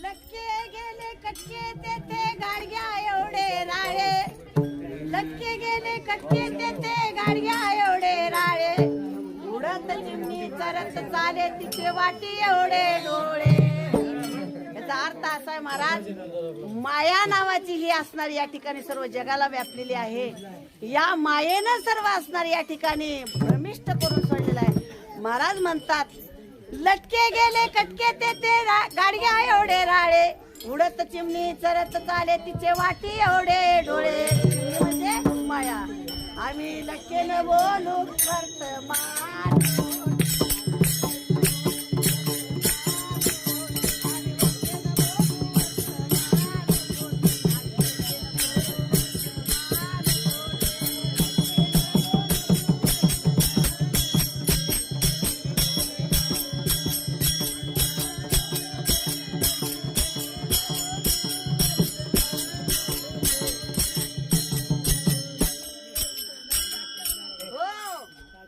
लटके गेले कटके तेथे गाडग्या एवढे राळे. लटके गेले कटके तेथे गाडग्या एवढे राळे. उडत चिमणी चरत चाले तिचे वाटी एवढे डोळे. याचा अर्थ असा आहे महाराज, माया नावाची ही असणारी या ठिकाणी सर्व जगाला व्यापलेली आहे. या मायेनं सर्व असणारी या ठिकाणी भ्रमिष्ट करून सोडलेलं आहे. महाराज म्हणतात लटके गेले कटके ते गाडग्या एवढे राळे. उडत चिमणी चरत चाले तिचे वाटी एवढे डोळे. म्हणजे माया. आम्ही लटकेनं बोलू वर्तमान.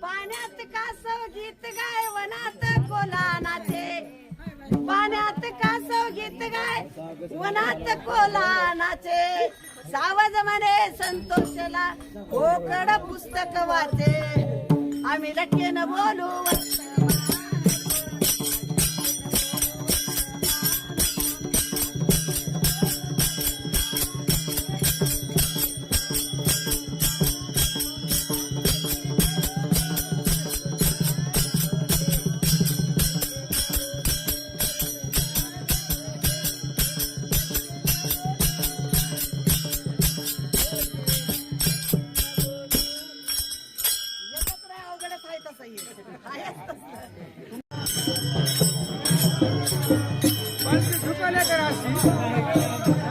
पाण्यात कासव गीत गाय वनात कोला नाचे. पाण्यात कासव गीत गाय वनात कोला नाचे. सावज म्हणे संतोषला कोकड पुस्तक वाचे. आम्ही लटकेन बोलू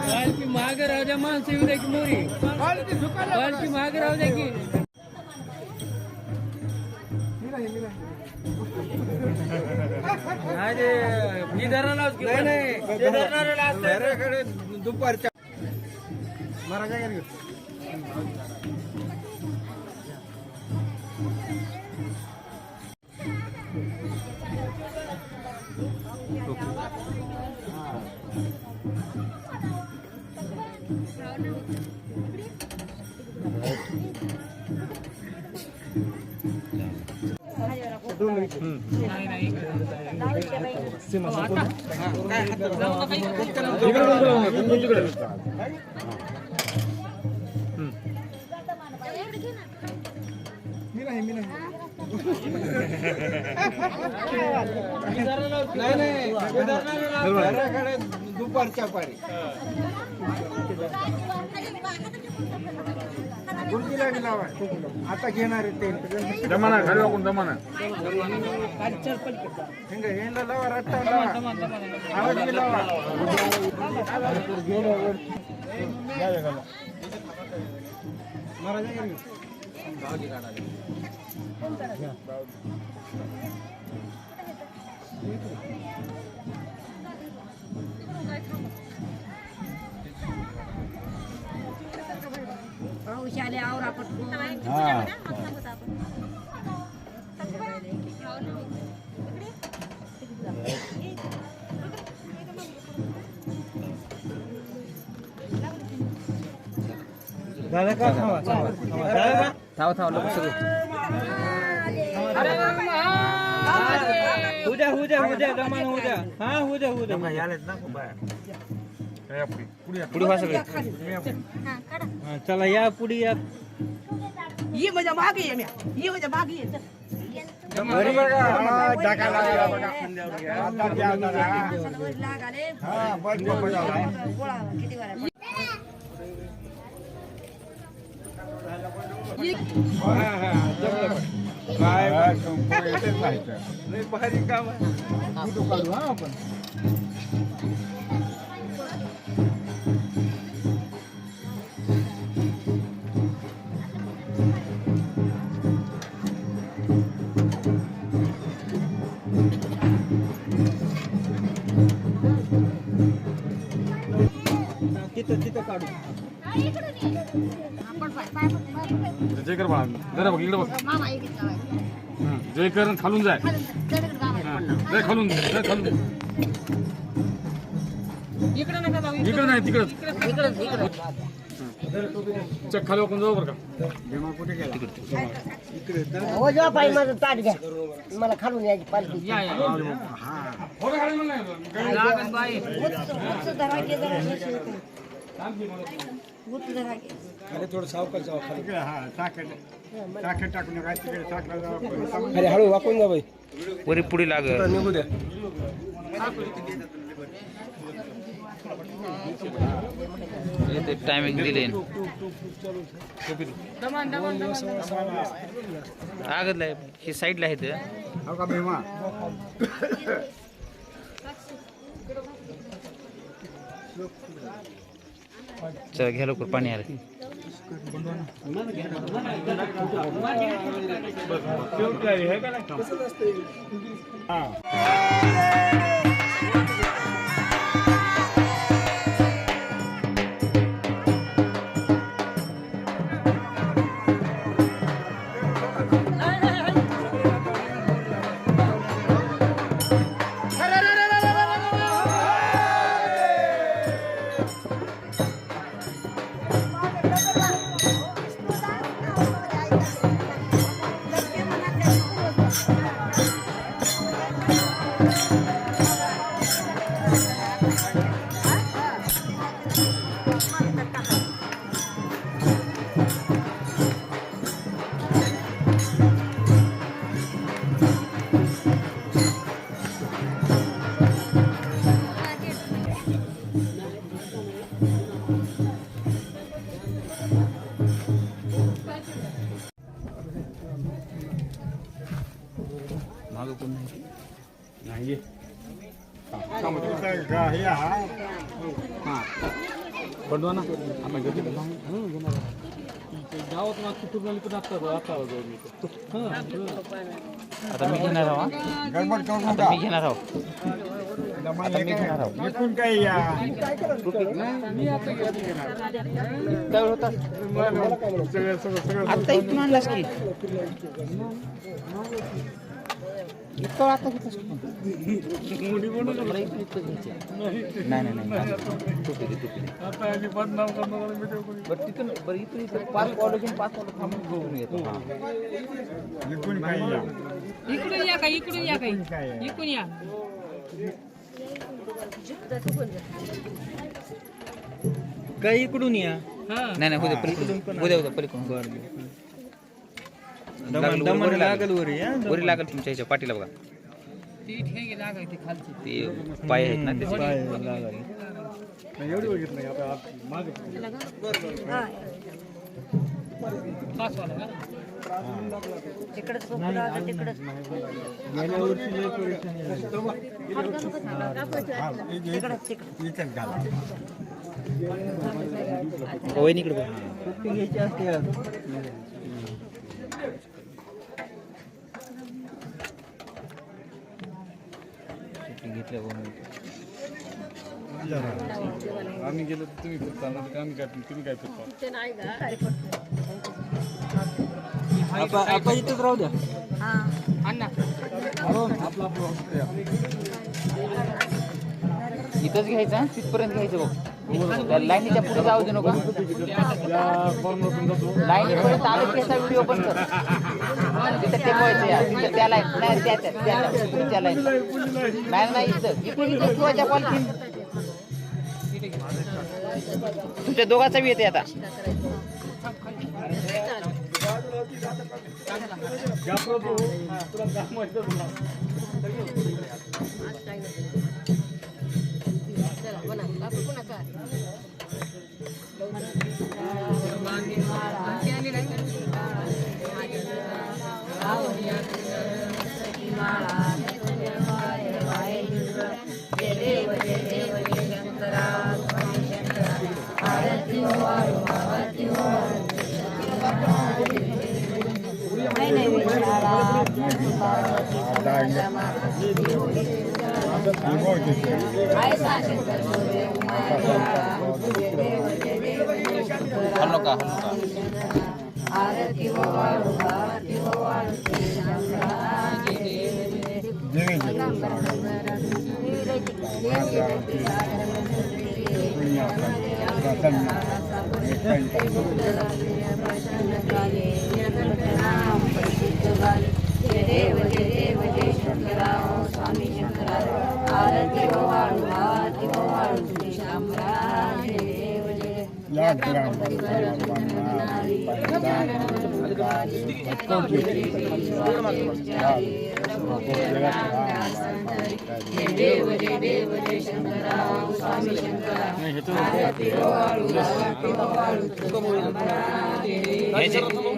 पालखी महाग राहू द्या, माणसं येऊ द्या की मोरी. पालखी महाग राहू द्या की. दुपारच्या दुपारच्या पारी गुरुजीला बी लावा आता घेणार आहे ते जमाना घरी वाकून जमाना हेंला लावा रट्टा लावा आवाज बी लावा शाले आवरा पटकन थांब लोक सगळे पुढे व्हा सगळे चला या पुढे या ये माझ्या मागे ये म्या ये माझ्या मागे ये लागले किती वारा भारी काम आहे फोटो काढू हा आपण तिथं काढू जय कर बाळा जरा बघ इकडे बघ जय कर आणि खालून जाय जय खालून इकडे नाही तिकडे चक खाली वाकून जाऊ बरं का हो जा पाय माझं ताट घ्या मला खालून यायची पालखी फोटो काढून नाही अरे थोडं सावकाश जाऊ खाली साखर टाकून नका तिकडे साखर जाऊ अरे हळू वाकून जा बाई वरी पुढे लाग निघू द्या टायमिंग दिले आगतला हे साईडला आहे हो का भीमा चला घ्या लवकर पाणी आलं नाही बनवा ना गावात कुठून आता मी घेणार आहो आता मी घेणार आहो काय या काय होता आता इथून आणलास की इतकं आता घेतलास नाही तिथून बरं इथून 5 ऑर्डर घेऊन 5 ऑर्डर थांबून घेऊन येतो इकडून या का इकडून या काय इकडून या नाही उद्या पलीकडून उद्या पलीकडून लागल वरी वरी लागल तुमच्या ह्याच्या पाठीला बघा ती ठेंगे लागायची खालची ते पाय आहेत ना त्याचे एवढी बघितलं पाचवाला का? तिकडच तिकडच वहिनीकडे बघ. आम्ही गेलो तर तुम्ही फिरता ना, आम्ही काय तुम्ही काय फिरता. आपण इथंच राहू द्या. अण्णा इथंच घ्यायचं तिथपर्यंत घ्यायचं बघ. त्या लाईनीच्या पुढे जाऊ दे नको. लाईनीपर्यंत आलं की याचा व्हिडिओ बंद कर. तिथं टेकवायचं या तिथं त्या लाईन नाही त्या लाईन नाही इथं इकडे शिवाच्या पॉलिथिन तुमच्या दोघांचा बी येते आता.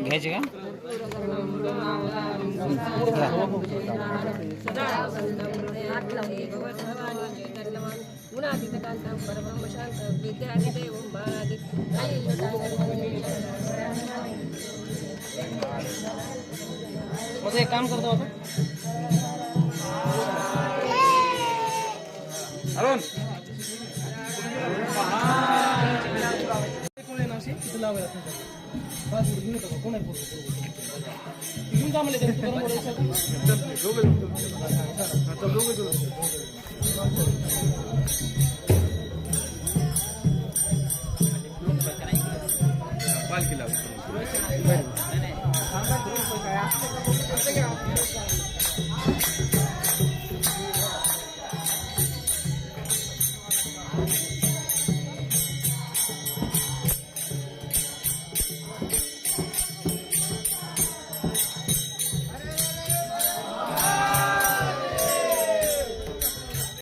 घ्यायचे का? एक काम करतो आपण अरुण पालखी